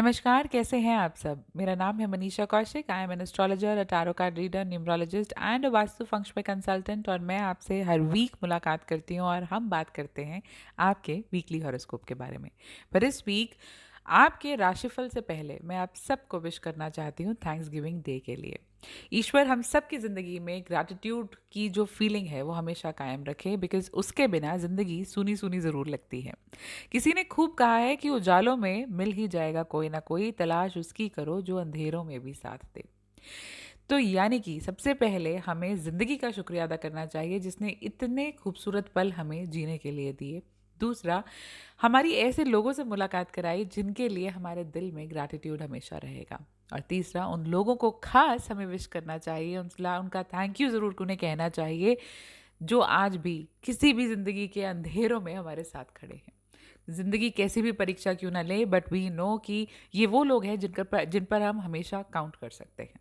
नमस्कार, कैसे हैं आप सब? मेरा नाम है Manisha Kaushik. I am an astrologer, a tarot card reader, numerologist and a vastu फंक्श में कंसल्टेंट और मैं आपसे हर वीक मुलाकात करती हूँ और हम बात करते हैं आपके वीकली हॉरोस्कोप के बारे में। पर इस वीक आपके राशिफल से पहले मैं आप सबको विश करना चाहती हूँ थैंक्स गिविंग डे के लिए। ईश्वर हम सब की ज़िंदगी में ग्रैटिट्यूड की जो फीलिंग है वो हमेशा कायम रखे, बिकॉज़ उसके बिना ज़िंदगी सूनी-सूनी ज़रूर लगती है। किसी ने खूब कहा है कि उजालों में मिल ही जाएगा कोई ना कोई, तलाश उसकी करो जो अंधेरों में भी साथ दे। तो यानी कि सबसे पहले हमें ज़िंदगी का शुक्रिया अदा करना चाहिए जिसने इतने खूबसूरत पल हमें जीने के लिए दिए। दूसरा, हमारी ऐसे लोगों से मुलाकात कराई जिनके लिए हमारे दिल में ग्रैटिट्यूड हमेशा रहेगा। और तीसरा, उन लोगों को खास हमें विश करना चाहिए, उनका थैंक यू ज़रूर उन्हें कहना चाहिए जो आज भी किसी भी ज़िंदगी के अंधेरों में हमारे साथ खड़े हैं। ज़िंदगी कैसी भी परीक्षा क्यों ना ले, बट वी नो कि ये वो लोग हैं जिन पर हम हमेशा काउंट कर सकते हैं।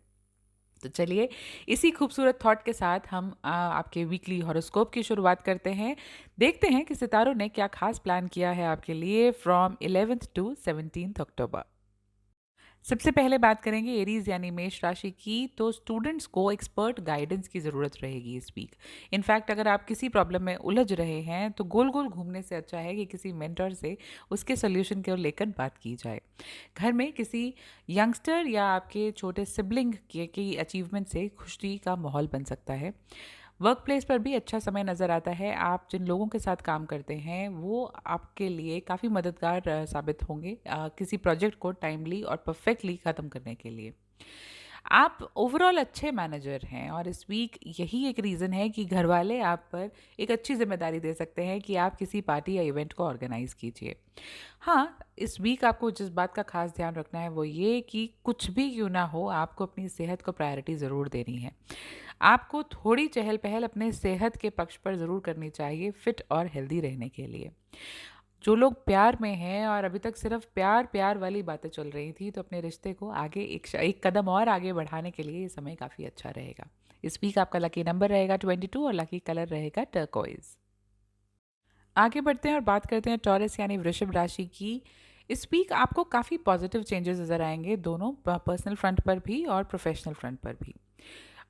तो चलिए, इसी खूबसूरत थॉट के साथ हम आपके वीकली हॉरोस्कोप की शुरुआत करते हैं। देखते हैं कि सितारों ने क्या खास प्लान किया है आपके लिए फ्रॉम 11th टू 17th अक्टूबर। सबसे पहले बात करेंगे एरीज यानी मेष राशि की। तो स्टूडेंट्स को एक्सपर्ट गाइडेंस की ज़रूरत रहेगी इस वीक। इनफैक्ट अगर आप किसी प्रॉब्लम में उलझ रहे हैं तो गोल गोल घूमने से अच्छा है कि किसी मेंटर से उसके सोल्यूशन को लेकर बात की जाए। घर में किसी यंगस्टर या आपके छोटे सिबलिंग की अचीवमेंट से खुशी का माहौल बन सकता है। वर्क प्लेस पर भी अच्छा समय नज़र आता है। आप जिन लोगों के साथ काम करते हैं वो आपके लिए काफ़ी मददगार साबित होंगे किसी प्रोजेक्ट को टाइमली और परफेक्टली ख़त्म करने के लिए। आप ओवरऑल अच्छे मैनेजर हैं और इस वीक यही एक रीज़न है कि घर वाले आप पर एक अच्छी जिम्मेदारी दे सकते हैं कि आप किसी पार्टी या इवेंट को ऑर्गेनाइज कीजिए। हाँ, इस वीक आपको जिस बात का खास ध्यान रखना है वो ये कि कुछ भी क्यों ना हो, आपको अपनी सेहत को प्रायोरिटी ज़रूर देनी है। आपको थोड़ी चहल पहल अपने सेहत के पक्ष पर ज़रूर करनी चाहिए फिट और हेल्दी रहने के लिए। जो लोग प्यार में हैं और अभी तक सिर्फ प्यार प्यार वाली बातें चल रही थी, तो अपने रिश्ते को आगे एक कदम और आगे बढ़ाने के लिए ये समय काफ़ी अच्छा रहेगा। इस वीक आपका लकी नंबर रहेगा 22 और लकी कलर रहेगा टर्कोइज। आगे बढ़ते हैं और बात करते हैं टॉरस यानी वृषभ राशि की। इस वीक आपको काफ़ी पॉजिटिव चेंजेस नज़र आएंगे, दोनों पर्सनल फ्रंट पर भी और प्रोफेशनल फ्रंट पर भी।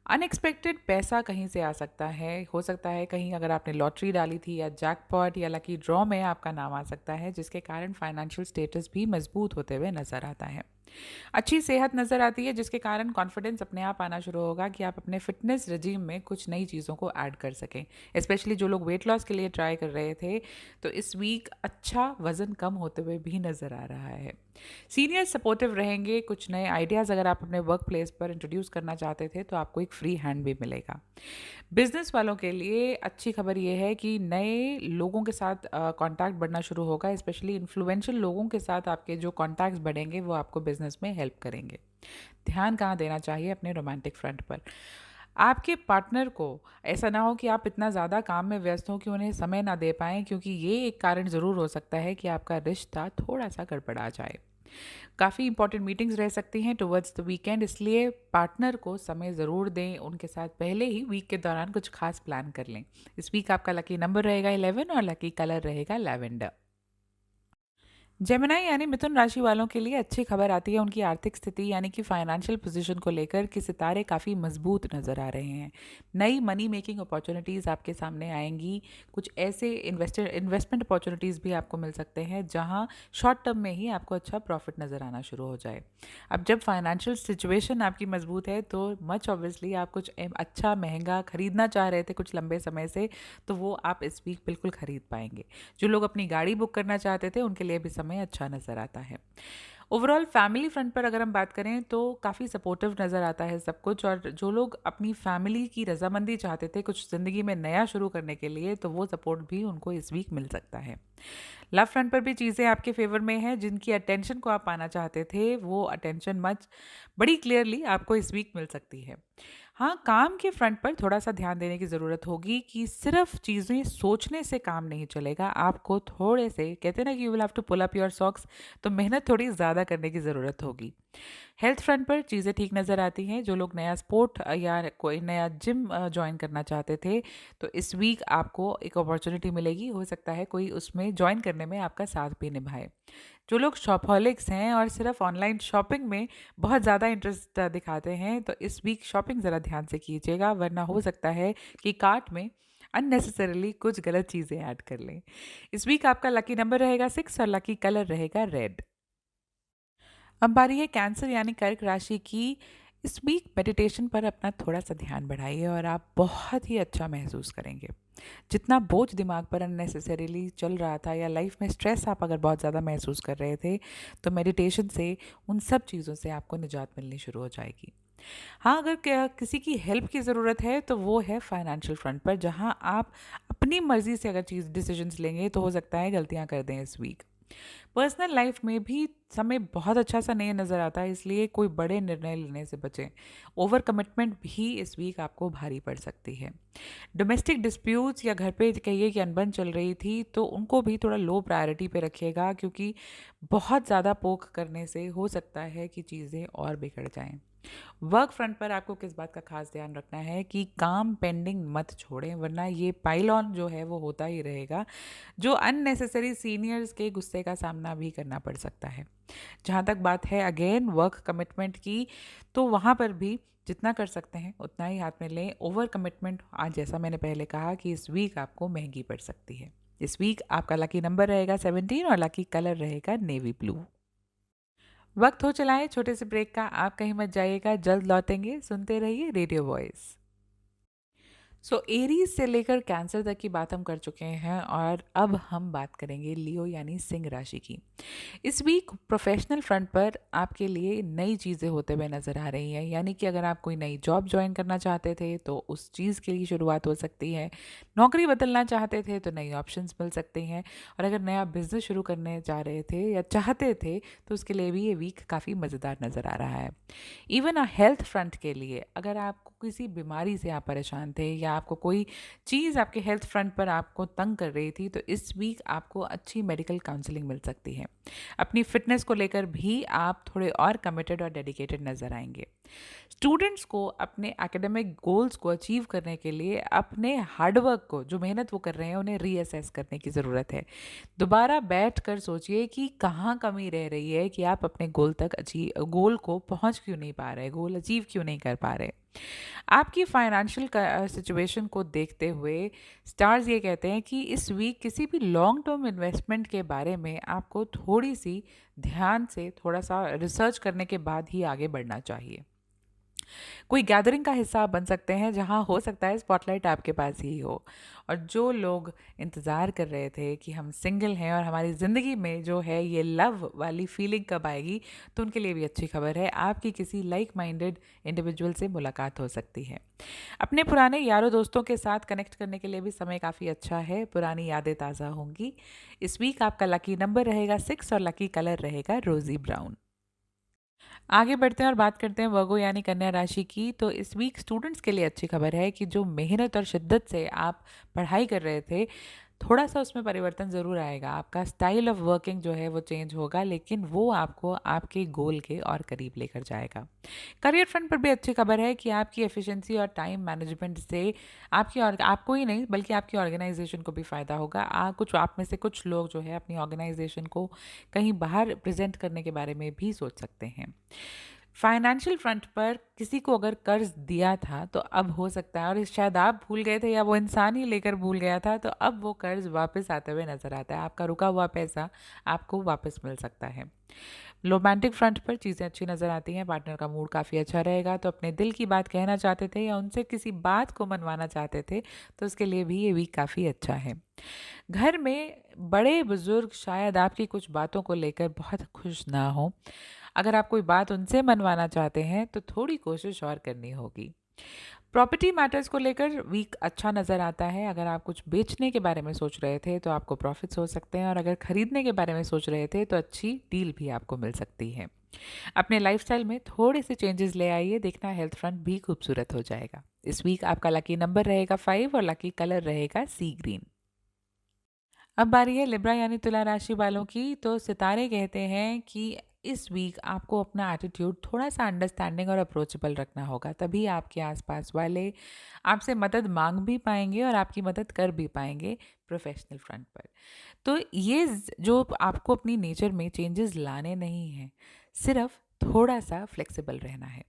अनएक्सपेक्टेड पैसा कहीं से आ सकता है, हो सकता है कहीं अगर आपने लॉटरी डाली थी या जैकपॉट या लकी ड्रॉ में आपका नाम आ सकता है, जिसके कारण फाइनेंशियल स्टेटस भी मजबूत होते हुए नजर आता है। अच्छी सेहत नज़र आती है जिसके कारण कॉन्फिडेंस अपने आप आना शुरू होगा कि आप अपने फिटनेस रजीम में कुछ नई चीज़ों को ऐड कर सकें। स्पेशली जो लोग वेट लॉस के लिए ट्राई कर रहे थे, तो इस वीक अच्छा वज़न कम होते हुए भी नज़र आ रहा है। सीनियर सपोर्टिव रहेंगे। कुछ नए आइडियाज़ अगर आप अपने वर्क प्लेस पर इंट्रोड्यूस करना चाहते थे तो आपको एक फ्री हैंड भी मिलेगा। बिजनेस वालों के लिए अच्छी खबर ये है कि नए लोगों के साथ कांटेक्ट बढ़ना शुरू होगा। स्पेशली इन्फ्लुएंशियल लोगों के साथ आपके जो कांटेक्ट्स बढ़ेंगे वो आपको बिजनेस में हेल्प करेंगे। ध्यान कहाँ देना चाहिए? अपने रोमांटिक फ्रंट पर। आपके पार्टनर को ऐसा ना हो कि आप इतना ज़्यादा काम में व्यस्त हो कि उन्हें समय ना दे पाएँ, क्योंकि ये एक कारण ज़रूर हो सकता है कि आपका रिश्ता थोड़ा सा गड़बड़ा जाए। काफ़ी इंपॉर्टेंट मीटिंग्स रह सकती हैं टुवर्ड्स द वीकेंड, इसलिए पार्टनर को समय ज़रूर दें। उनके साथ पहले ही वीक के दौरान कुछ खास प्लान कर लें। इस वीक आपका लकी नंबर रहेगा 11 और लकी कलर रहेगा लैवेंडर। जेमिनी यानी मिथुन राशि वालों के लिए अच्छी खबर आती है उनकी आर्थिक स्थिति यानी कि फाइनेंशियल पोजीशन को लेकर कि सितारे काफ़ी मजबूत नज़र आ रहे हैं। नई मनी मेकिंग अपॉर्चुनिटीज़ आपके सामने आएंगी। कुछ ऐसे इन्वेस्टमेंट अपॉर्चुनिटीज़ भी आपको मिल सकते हैं जहां शॉर्ट टर्म में ही आपको अच्छा प्रॉफिट नज़र आना शुरू हो जाए। अब जब फाइनेंशियल सिचुएशन आपकी मजबूत है तो मच ऑब्वियसली आप कुछ अच्छा महंगा खरीदना चाह रहे थे कुछ लंबे समय से, तो वो आप इस वीक बिल्कुल खरीद पाएंगे। जो लोग अपनी गाड़ी बुक करना चाहते थे उनके लिए भी समय अच्छा नज़र आता है। ओवरऑल फैमिली फ्रंट पर अगर हम बात करें तो काफ़ी सपोर्टिव नज़र आता है सब कुछ। और जो लोग अपनी फैमिली की रजामंदी चाहते थे कुछ ज़िंदगी में नया शुरू करने के लिए, तो वो सपोर्ट भी उनको इस वीक मिल सकता है। लव फ्रंट पर भी चीज़ें आपके फेवर में हैं। जिनकी अटेंशन को आप पाना चाहते थे वो अटेंशन मच बड़ी क्लियरली आपको इस वीक मिल सकती है। हाँ, काम के फ्रंट पर थोड़ा-सा ध्यान देने की ज़रूरत होगी कि सिर्फ़ चीज़ें सोचने से काम नहीं चलेगा। आपको थोड़े से कहते हैं ना कि you will have to pull up your socks, तो मेहनत थोड़ी ज़्यादा करने की ज़रूरत होगी। हेल्थ फ्रंट पर चीज़ें ठीक नज़र आती हैं। जो लोग नया स्पोर्ट या कोई नया जिम जॉइन करना चाहते थे, तो इस वीक आपको एक अपॉर्च्युनिटी मिलेगी। हो सकता है कोई उसमें जॉइन करने में आपका साथ भी निभाए। जो लोग शॉपहॉलिक्स हैं और सिर्फ ऑनलाइन शॉपिंग में बहुत ज़्यादा इंटरेस्ट दिखाते हैं, तो इस वीक शॉपिंग ज़रा ध्यान से कीजिएगा, वरना हो सकता है कि कार्ट में अननेसेसरीली कुछ गलत चीज़ें ऐड कर लें। इस वीक आपका लकी नंबर रहेगा 6 और लकी कलर रहेगा रेड। अब बारी है कैंसर यानी कर्क राशि की। इस वीक मेडिटेशन पर अपना थोड़ा सा ध्यान बढ़ाइए और आप बहुत ही अच्छा महसूस करेंगे। जितना बोझ दिमाग पर अननेसेसरीली चल रहा था या लाइफ में स्ट्रेस आप अगर बहुत ज़्यादा महसूस कर रहे थे, तो मेडिटेशन से उन सब चीज़ों से आपको निजात मिलनी शुरू हो जाएगी। हाँ, अगर किसी की हेल्प की ज़रूरत है तो वो है फाइनेंशियल फ्रंट पर, जहाँ आप अपनी मर्ज़ी से अगर चीज़ डिसीजंस लेंगे तो हो सकता है गलतियाँ कर दें इस वीक। पर्सनल लाइफ में भी समय बहुत अच्छा सा नहीं नज़र आता है, इसलिए कोई बड़े निर्णय लेने से बचें। ओवर कमिटमेंट भी इस वीक आपको भारी पड़ सकती है। डोमेस्टिक डिस्प्यूट्स या घर पे कहिए कि अनबन चल रही थी, तो उनको भी थोड़ा लो प्रायोरिटी पे रखिएगा, क्योंकि बहुत ज़्यादा पोक करने से हो सकता है कि चीज़ें और बिगड़ जाएं। वर्क फ्रंट पर आपको किस बात का खास ध्यान रखना है कि काम पेंडिंग मत छोड़ें, वरना ये पाइल ऑन जो है वो होता ही रहेगा, जो अननेसेसरी सीनियर्स के गुस्से का सामना भी करना पड़ सकता है। जहाँ तक बात है अगेन वर्क कमिटमेंट की, तो वहाँ पर भी जितना कर सकते हैं उतना ही हाथ में लें। ओवर कमिटमेंट आज जैसा मैंने पहले कहा कि इस वीक आपको महंगी पड़ सकती है। इस वीक आपका लकी नंबर रहेगा 17 और लकी कलर रहेगा नेवी ब्लू। वक्त हो चला है छोटे से ब्रेक का, आप कहीं मत जाइएगा, जल्द लौटेंगे। सुनते रहिए रेडियो वॉइस। एरीज से लेकर कैंसर तक की बात हम कर चुके हैं और अब हम बात करेंगे लियो यानी सिंह राशि की। इस वीक प्रोफेशनल फ्रंट पर आपके लिए नई चीज़ें होते हुए नज़र आ रही हैं, यानी कि अगर आप कोई नई जॉब ज्वाइन करना चाहते थे तो उस चीज़ के लिए शुरुआत हो सकती है। नौकरी बदलना चाहते थे तो नई ऑप्शंस मिल सकते हैं, और अगर नया बिजनेस शुरू करने जा रहे थे या चाहते थे तो उसके लिए भी ये वीक काफ़ी मज़ेदार नज़र आ रहा है। इवन हेल्थ फ्रंट के लिए अगर आपको किसी बीमारी से आप परेशान थे या आपको कोई चीज़ आपके हेल्थ फ्रंट पर आपको तंग कर रही थी, तो इस वीक आपको अच्छी मेडिकल काउंसलिंग मिल सकती है। अपनी फिटनेस को लेकर भी आप थोड़े और कमिटेड और डेडिकेटेड नज़र आएंगे। स्टूडेंट्स को अपने एकेडमिक गोल्स को अचीव करने के लिए अपने हार्डवर्क को, जो मेहनत वो कर रहे हैं, उन्हें रीअसेस करने की ज़रूरत है। दोबारा बैठ कर सोचिए कि कहाँ कमी रह रही है, कि आप अपने गोल को पहुँच क्यों नहीं पा रहे, गोल अचीव क्यों नहीं कर पा रहे। आपकी फाइनेंशियल सिचुएशन को देखते हुए स्टार्स ये कहते हैं कि इस वीक किसी भी लॉन्ग टर्म इन्वेस्टमेंट के बारे में आपको थोड़ी सी ध्यान से थोड़ा सा रिसर्च करने के बाद ही आगे बढ़ना चाहिए। कोई गैदरिंग का हिस्सा आप बन सकते हैं जहां हो सकता है स्पॉटलाइट आपके पास ही हो। और जो लोग इंतज़ार कर रहे थे कि हम सिंगल हैं और हमारी ज़िंदगी में जो है ये लव वाली फीलिंग कब आएगी, तो उनके लिए भी अच्छी खबर है, आपकी किसी लाइक माइंडेड इंडिविजुअल से मुलाकात हो सकती है। अपने पुराने यारों दोस्तों के साथ कनेक्ट करने के लिए भी समय काफ़ी अच्छा है, पुरानी यादें ताज़ा होंगी। इस वीक आपका लकी नंबर रहेगा 6 और लकी कलर रहेगा रोज़ी ब्राउन। आगे बढ़ते हैं और बात करते हैं वर्गो यानी कन्या राशि की। तो इस वीक स्टूडेंट्स के लिए अच्छी खबर है कि जो मेहनत और शिद्दत से आप पढ़ाई कर रहे थे, थोड़ा सा उसमें परिवर्तन ज़रूर आएगा। आपका स्टाइल ऑफ वर्किंग जो है वो चेंज होगा, लेकिन वो आपको आपके गोल के और करीब लेकर जाएगा। करियर फ्रंट पर भी अच्छी खबर है कि आपकी एफिशिएंसी और टाइम मैनेजमेंट से आपकी और आपको ही नहीं बल्कि आपकी ऑर्गेनाइजेशन को भी फ़ायदा होगा। आप में से कुछ लोग जो है अपनी ऑर्गेनाइजेशन को कहीं बाहर प्रेजेंट करने के बारे में भी सोच सकते हैं। फाइनेंशियल फ्रंट पर किसी को अगर कर्ज दिया था तो अब हो सकता है, और शायद आप भूल गए थे या वो इंसान ही लेकर भूल गया था, तो अब वो कर्ज वापस आते हुए नजर आता है। आपका रुका हुआ पैसा आपको वापस मिल सकता है। रोमांटिक फ्रंट पर चीज़ें अच्छी नज़र आती हैं, पार्टनर का मूड काफ़ी अच्छा रहेगा, तो अपने दिल की बात कहना चाहते थे या उनसे किसी बात को मनवाना चाहते थे, तो उसके लिए भी ये वीक काफ़ी अच्छा है। घर में बड़े बुजुर्ग शायद आपकी कुछ बातों को लेकर बहुत खुश ना हो। अगर आप कोई बात उनसे मनवाना चाहते हैं तो थोड़ी कोशिश और करनी होगी। प्रॉपर्टी मैटर्स को लेकर वीक अच्छा नज़र आता है। अगर आप कुछ बेचने के बारे में सोच रहे थे तो आपको प्रॉफिट्स हो सकते हैं, और अगर खरीदने के बारे में सोच रहे थे तो अच्छी डील भी आपको मिल सकती है। अपने लाइफस्टाइल में थोड़े से चेंजेस ले आइए, देखना हेल्थ फ्रंट भी खूबसूरत हो जाएगा। इस वीक आपका लकी नंबर रहेगा 5 और लकी कलर रहेगा सी ग्रीन। अब बारी है लिब्रा यानी तुला राशि वालों की। तो सितारे कहते हैं कि इस वीक आपको अपना एटीट्यूड थोड़ा सा अंडरस्टैंडिंग और अप्रोचेबल रखना होगा, तभी आपके आसपास वाले आपसे मदद मांग भी पाएंगे और आपकी मदद कर भी पाएंगे प्रोफेशनल फ्रंट पर। तो ये जो आपको अपनी नेचर में चेंजेस लाने नहीं हैं, सिर्फ थोड़ा सा फ्लेक्सिबल रहना है।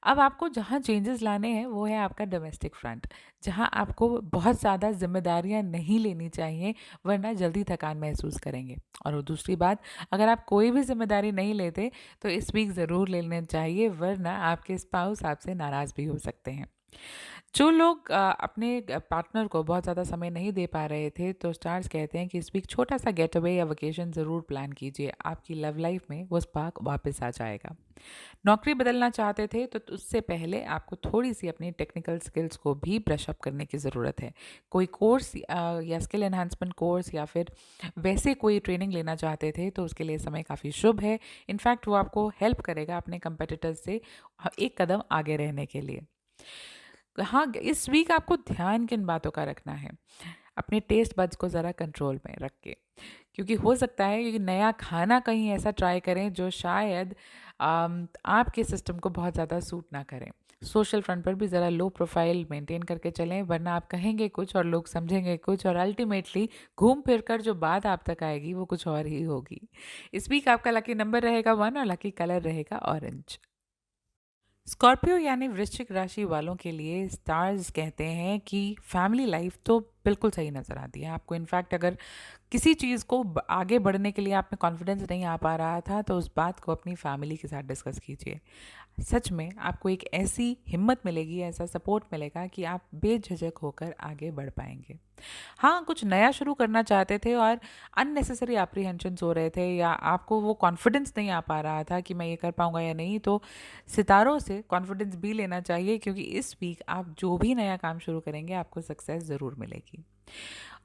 अब आपको जहाँ चेंजेस लाने हैं वो है आपका डोमेस्टिक फ्रंट, जहाँ आपको बहुत ज़्यादा जिम्मेदारियाँ नहीं लेनी चाहिए, वरना जल्दी थकान महसूस करेंगे। और वो दूसरी बात, अगर आप कोई भी जिम्मेदारी नहीं लेते तो इस वीक ज़रूर ले लेना चाहिए, वरना आपके स्पाउस आपसे नाराज़ भी हो सकते हैं। जो लोग अपने पार्टनर को बहुत ज़्यादा समय नहीं दे पा रहे थे, तो स्टार्स कहते हैं कि इस वीक छोटा सा गेट अवे या वेकेशन ज़रूर प्लान कीजिए। आपकी लव लाइफ में वो स्पार्क वापस आ जाएगा। नौकरी बदलना चाहते थे तो उससे पहले आपको थोड़ी सी अपनी टेक्निकल स्किल्स को भी ब्रश अप करने की ज़रूरत है। कोई कोर्स या स्किल एनहांसमेंट कोर्स या फिर वैसे कोई ट्रेनिंग लेना चाहते थे तो उसके लिए समय काफ़ी शुभ है। इनफैक्ट वो आपको हेल्प करेगा अपने कंपेटिटर्स से एक कदम आगे रहने के लिए। हाँ, इस वीक आपको ध्यान किन बातों का रखना है? अपने टेस्ट बड्स को ज़रा कंट्रोल में रख के, क्योंकि हो सकता है कि नया खाना कहीं ऐसा ट्राई करें जो शायद आपके सिस्टम को बहुत ज़्यादा सूट ना करें। सोशल फ्रंट पर भी ज़रा लो प्रोफाइल मेंटेन करके चलें, वरना आप कहेंगे कुछ और लोग समझेंगे कुछ, और अल्टीमेटली घूम फिर कर जो बात आप तक आएगी वो कुछ और ही होगी। इस वीक आपका लकी नंबर रहेगा 1 और लकी कलर रहेगा ऑरेंज। स्कॉर्पियो यानी वृश्चिक राशि वालों के लिए स्टार्स कहते हैं कि फैमिली लाइफ तो बिल्कुल सही नज़र आती है आपको। इनफैक्ट अगर किसी चीज़ को आगे बढ़ने के लिए आप में कॉन्फिडेंस नहीं आ पा रहा था, तो उस बात को अपनी फैमिली के साथ डिस्कस कीजिए। सच में आपको एक ऐसी हिम्मत मिलेगी, ऐसा सपोर्ट मिलेगा कि आप बेझिझक होकर आगे बढ़ पाएंगे। हाँ, कुछ नया शुरू करना चाहते थे और अननेसेसरी एप्रीहेंशंस हो रहे थे, या आपको वो कॉन्फिडेंस नहीं आ पा रहा था कि मैं ये कर पाऊंगा या नहीं, तो सितारों से कॉन्फिडेंस भी लेना चाहिए, क्योंकि इस वीक आप जो भी नया काम शुरू करेंगे आपको सक्सेस ज़रूर मिलेगी।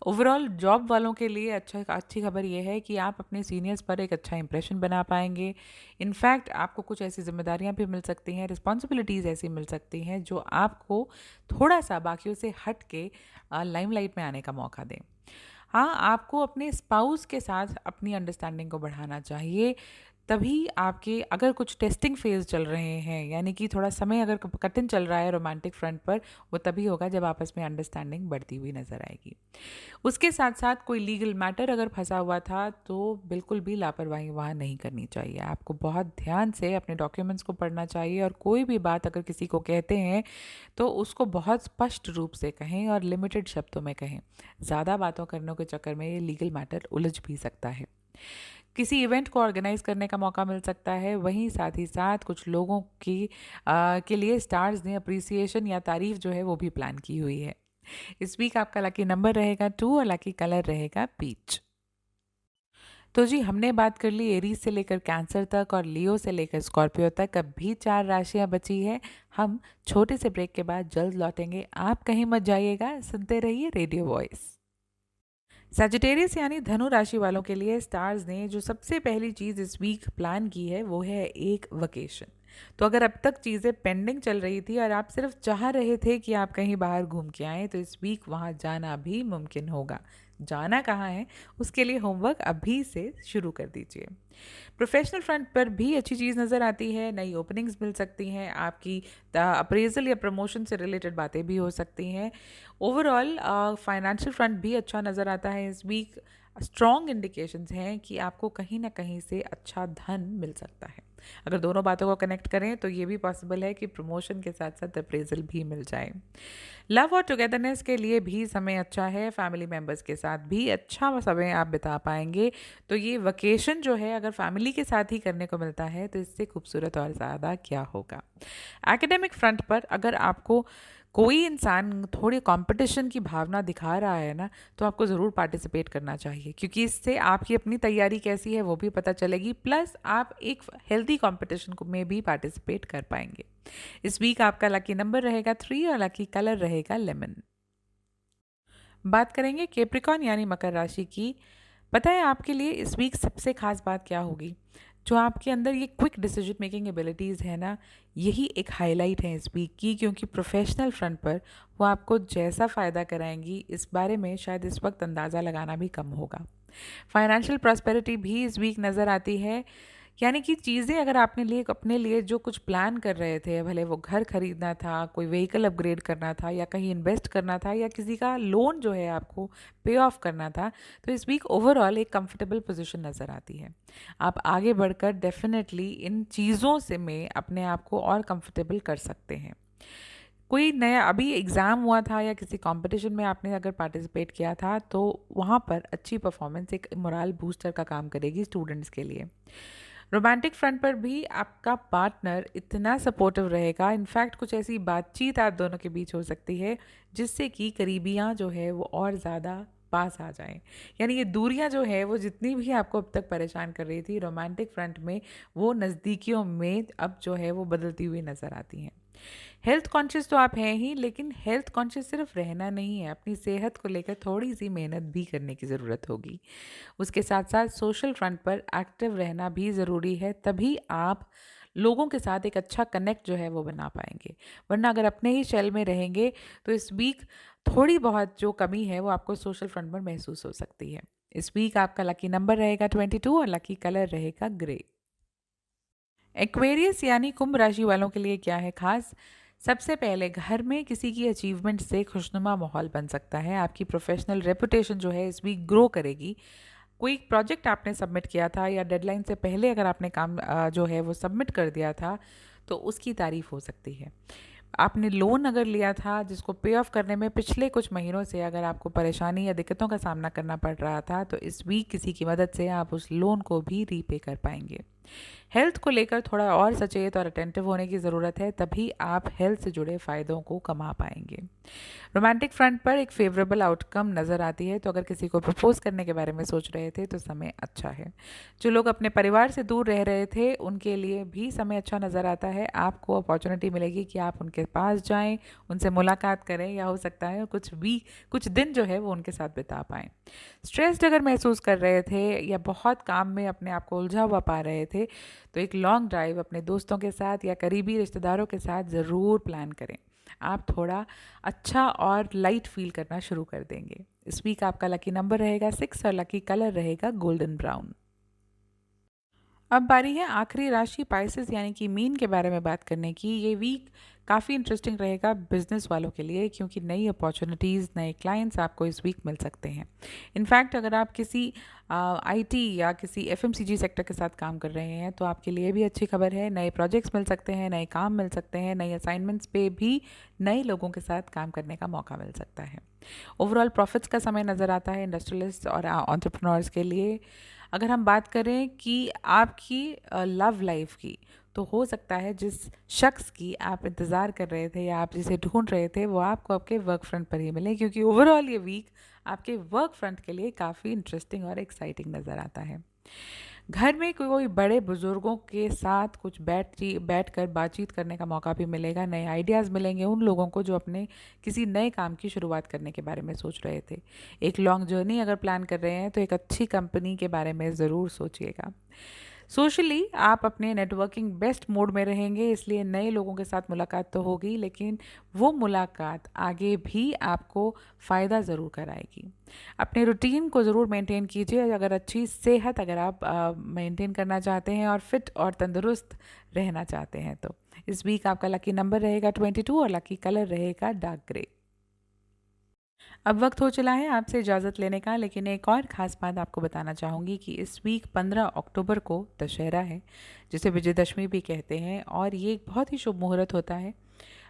ओवरऑल जॉब वालों के लिए अच्छी खबर यह है कि आप अपने सीनियर्स पर एक अच्छा इंप्रेशन बना पाएंगे। इनफैक्ट आपको कुछ ऐसी जिम्मेदारियां भी मिल सकती हैं, रिस्पॉन्सिबिलिटीज़ ऐसी मिल सकती हैं जो आपको थोड़ा सा बाकियों से हट के लाइमलाइट में आने का मौका दें। हाँ, आपको अपने स्पाउस के साथ अपनी अंडरस्टैंडिंग को बढ़ाना चाहिए। तभी आपके अगर कुछ टेस्टिंग फेज़ चल रहे हैं, यानी कि थोड़ा समय अगर कठिन चल रहा है रोमांटिक फ्रंट पर, वो तभी होगा जब आपस में अंडरस्टैंडिंग बढ़ती हुई नज़र आएगी। उसके साथ साथ कोई लीगल मैटर अगर फंसा हुआ था तो बिल्कुल भी लापरवाही वहाँ नहीं करनी चाहिए। आपको बहुत ध्यान से अपने डॉक्यूमेंट्स को पढ़ना चाहिए, और कोई भी बात अगर किसी को कहते हैं तो उसको बहुत स्पष्ट रूप से कहें और लिमिटेड शब्दों में कहें। ज़्यादा बातों करने के चक्कर में ये लीगल मैटर उलझ भी सकता है। किसी इवेंट को ऑर्गेनाइज करने का मौका मिल सकता है। वहीं साथ ही साथ कुछ लोगों के लिए स्टार्स ने अप्रिसिएशन या तारीफ जो है वो भी प्लान की हुई है। इस वीक आपका लकी नंबर रहेगा 2 और लकी कलर रहेगा पीच। तो जी, हमने बात कर ली एरीज से लेकर कैंसर तक और लियो से लेकर स्कॉर्पियो तक। अब भी 4 राशियां बची है। हम छोटे से ब्रेक के बाद जल्द लौटेंगे। आप कहीं मत जाइएगा, सुनते रहिए रेडियो वॉइस। सजिटेरियस यानी धनु राशि वालों के लिए स्टार्स ने जो सबसे पहली चीज़ इस वीक प्लान की है वो है एक वकेशन। तो अगर अब तक चीज़ें पेंडिंग चल रही थी और आप सिर्फ चाह रहे थे कि आप कहीं बाहर घूम के आएँ, तो इस वीक वहाँ जाना भी मुमकिन होगा। जाना कहाँ है, उसके लिए होमवर्क अभी से शुरू कर दीजिए। प्रोफेशनल फ्रंट पर भी अच्छी चीज़ नज़र आती है। नई ओपनिंग्स मिल सकती हैं, आपकी अप्रेजल या प्रमोशन से रिलेटेड बातें भी हो सकती हैं। ओवरऑल फाइनेंशियल फ्रंट भी अच्छा नज़र आता है इस वीक। स्ट्रॉन्ग इंडिकेशंस हैं कि आपको कहीं ना कहीं से अच्छा धन मिल सकता है। अगर दोनों बातों को कनेक्ट करें तो ये भी पॉसिबल है कि प्रमोशन के साथ साथ अप्रेजल भी मिल जाए। लव और टुगेदरनेस के लिए भी समय अच्छा है। फैमिली मेम्बर्स के साथ भी अच्छा समय आप बिता पाएंगे। तो ये वकेशन जो है अगर फैमिली के साथ ही करने को मिलता है तो इससे खूबसूरत और ज़्यादा क्या होगा। एकेडमिक फ्रंट पर अगर आपको कोई इंसान थोड़ी कंपटीशन की भावना दिखा रहा है ना, तो आपको ज़रूर पार्टिसिपेट करना चाहिए, क्योंकि इससे आपकी अपनी तैयारी कैसी है वो भी पता चलेगी, प्लस आप एक हेल्दी कंपटीशन में भी पार्टिसिपेट कर पाएंगे। इस वीक आपका लकी नंबर रहेगा 3 और लकी कलर रहेगा लेमन। बात करेंगे कैप्रिकॉर्न यानी मकर राशि की। पता है आपके लिए इस वीक सबसे खास बात क्या होगी? जो आपके अंदर ये क्विक डिसीजन मेकिंग एबिलिटीज़ है ना, यही एक हाईलाइट है इस वीक की, क्योंकि प्रोफेशनल फ्रंट पर वो आपको जैसा फ़ायदा कराएंगी इस बारे में शायद इस वक्त अंदाज़ा लगाना भी कम होगा। फाइनेंशियल प्रॉस्पेरिटी भी इस वीक नज़र आती है। यानी कि चीज़ें अगर आपने लिए अपने लिए जो कुछ प्लान कर रहे थे, भले वो घर खरीदना था, कोई व्हीकल अपग्रेड करना था या कहीं इन्वेस्ट करना था या किसी का लोन जो है आपको पे ऑफ करना था, तो इस वीक ओवरऑल एक कंफर्टेबल पोजीशन नज़र आती है। आप आगे बढ़कर डेफिनेटली इन चीज़ों से में अपने आप को और कंफर्टेबल कर सकते हैं। कोई नया अभी एग्ज़ाम हुआ था या किसी कंपटीशन में आपने अगर पार्टिसिपेट किया था, तो वहाँ पर अच्छी परफॉर्मेंस एक मोराल बूस्टर का काम करेगी स्टूडेंट्स के लिए। रोमांटिक फ्रंट पर भी आपका पार्टनर इतना सपोर्टिव रहेगा, इनफैक्ट कुछ ऐसी बातचीत आप दोनों के बीच हो सकती है जिससे कि करीबियाँ जो है वो और ज़्यादा पास आ जाएं। यानी ये दूरियां जो है वो जितनी भी आपको अब तक परेशान कर रही थी, रोमांटिक फ्रंट में वो नज़दीकियों में अब जो है वो बदलती हुई नज़र आती हैं। हेल्थ कॉन्शियस तो आप हैं ही, लेकिन हेल्थ कॉन्शियस सिर्फ रहना नहीं है, अपनी सेहत को लेकर थोड़ी सी मेहनत भी करने की ज़रूरत होगी। उसके साथ साथ सोशल फ्रंट पर एक्टिव रहना भी ज़रूरी है, तभी आप लोगों के साथ एक अच्छा कनेक्ट जो है वो बना पाएंगे। वरना अगर अपने ही शेल में रहेंगे तो इस वीक थोड़ी बहुत जो कमी है वो आपको सोशल फ्रंट पर महसूस हो सकती है। इस वीक आपका लकी नंबर रहेगा 22 और लकी कलर रहेगा ग्रे। एक्वेरियस यानी कुंभ राशि वालों के लिए क्या है खास? सबसे पहले घर में किसी की अचीवमेंट से खुशनुमा माहौल बन सकता है। आपकी प्रोफेशनल रेपुटेशन जो है इस वीक ग्रो करेगी। कोई प्रोजेक्ट आपने सबमिट किया था या डेडलाइन से पहले अगर आपने काम जो है वो सबमिट कर दिया था, तो उसकी तारीफ हो सकती है। आपने लोन अगर लिया था जिसको पे ऑफ करने में पिछले कुछ महीनों से अगर आपको परेशानी या दिक्कतों का सामना करना पड़ रहा था, तो इस वीक किसी की मदद से आप उस लोन को भी रीपे कर पाएंगे। हेल्थ को लेकर थोड़ा और सचेत और अटेंटिव होने की ज़रूरत है, तभी आप हेल्थ से जुड़े फ़ायदों को कमा पाएंगे। रोमांटिक फ्रंट पर एक फेवरेबल आउटकम नज़र आती है, तो अगर किसी को प्रपोज करने के बारे में सोच रहे थे तो समय अच्छा है। जो लोग अपने परिवार से दूर रह रहे थे उनके लिए भी समय अच्छा नज़र आता है। आपको अपॉर्चुनिटी मिलेगी कि आप उनके पास जाएं, उनसे मुलाकात करें या हो सकता है कुछ दिन जो है वो उनके साथ बिता पाएं। स्ट्रेस्ड अगर महसूस कर रहे थे या बहुत काम में अपने आप को उलझा हुआ पा रहे थे, तो एक लॉन्ग ड्राइव अपने दोस्तों के साथ या करीबी रिश्तेदारों के साथ ज़रूर प्लान करें। आप थोड़ा अच्छा और लाइट फील करना शुरू कर देंगे। इस वीक आपका लकी नंबर रहेगा 6 और लकी कलर रहेगा गोल्डन ब्राउन। अब बारी है आखिरी राशि पाइसेस यानी कि मीन के बारे में बात करने की। ये वीक काफ़ी इंटरेस्टिंग रहेगा बिजनेस वालों के लिए, क्योंकि नई अपॉर्चुनिटीज़, नए क्लाइंट्स आपको इस वीक मिल सकते हैं। इनफैक्ट अगर आप किसी आईटी या किसी एफएमसीजी सेक्टर के साथ काम कर रहे हैं तो आपके लिए भी अच्छी खबर है। नए प्रोजेक्ट्स मिल सकते हैं, नए काम मिल सकते हैं, नए असाइनमेंट्स पे भी नए लोगों के साथ काम करने का मौका मिल सकता है। ओवरऑल प्रॉफिट्स का समय नज़र आता है इंडस्ट्रियलिस्ट और एंटरप्रेन्योर्स के लिए। अगर हम बात करें कि आपकी लव लाइफ की, तो हो सकता है जिस शख्स की आप इंतज़ार कर रहे थे या आप जिसे ढूंढ रहे थे वो आपको आपके वर्क फ्रंट पर ही मिले, क्योंकि ओवरऑल ये वीक आपके वर्क फ्रंट के लिए काफ़ी इंटरेस्टिंग और एक्साइटिंग नज़र आता है। घर में कोई बड़े बुजुर्गों के साथ कुछ बैठ कर बातचीत करने का मौका भी मिलेगा। नए आइडियाज़ मिलेंगे उन लोगों को जो अपने किसी नए काम की शुरुआत करने के बारे में सोच रहे थे। एक लॉन्ग जर्नी अगर प्लान कर रहे हैं तो एक अच्छी कंपनी के बारे में ज़रूर सोचिएगा। सोशली आप अपने नेटवर्किंग बेस्ट मोड में रहेंगे, इसलिए नए लोगों के साथ मुलाकात तो होगी, लेकिन वो मुलाकात आगे भी आपको फ़ायदा ज़रूर कराएगी। अपने रूटीन को ज़रूर मेंटेन कीजिए। अगर अच्छी सेहत अगर आप मेंटेन करना चाहते हैं और फिट और तंदुरुस्त रहना चाहते हैं, तो इस वीक आपका लकी नंबर रहेगा 22 और लकी कलर रहेगा डार्क ग्रे। अब वक्त हो चला है आपसे इजाज़त लेने का, लेकिन एक और ख़ास बात आपको बताना चाहूँगी कि इस वीक 15 अक्टूबर को दशहरा है, जिसे विजयदशमी भी कहते हैं, और ये एक बहुत ही शुभ मुहूर्त होता है।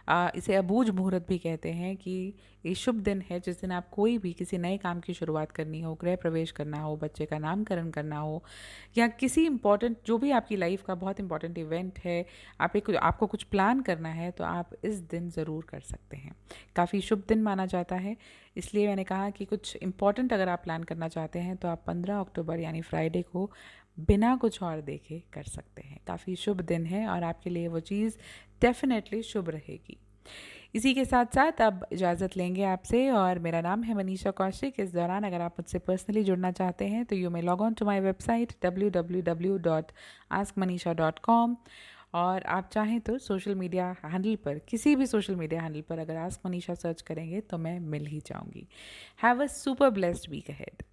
इसे अबूझ मुहूर्त भी कहते हैं कि ये शुभ दिन है जिस दिन आप कोई भी किसी नए काम की शुरुआत करनी हो, गृह प्रवेश करना हो, बच्चे का नामकरण करना हो, या किसी इंपॉर्टेंट जो भी आपकी लाइफ का बहुत इंपॉर्टेंट इवेंट है, आपको कुछ प्लान करना है, तो आप इस दिन ज़रूर कर सकते हैं। काफ़ी शुभ दिन माना जाता है, इसलिए मैंने कहा कि कुछ इंपॉर्टेंट अगर आप प्लान करना चाहते हैं तो आप 15 अक्टूबर यानी फ्राइडे को बिना कुछ और देखे कर सकते हैं। काफ़ी शुभ दिन है और आपके लिए वो चीज़ डेफिनेटली शुभ रहेगी। इसी के साथ साथ अब इजाज़त लेंगे आपसे, और मेरा नाम है मनीषा कौशिक। इस दौरान अगर आप मुझसे पर्सनली जुड़ना चाहते हैं तो you may log on to my website www.askmanisha.com, और आप चाहें तो सोशल मीडिया हैंडल पर, किसी भी सोशल मीडिया हैंडल पर अगर आस्क मनीषा सर्च करेंगे तो मैं मिल ही जाऊंगी। Have a super blessed week ahead.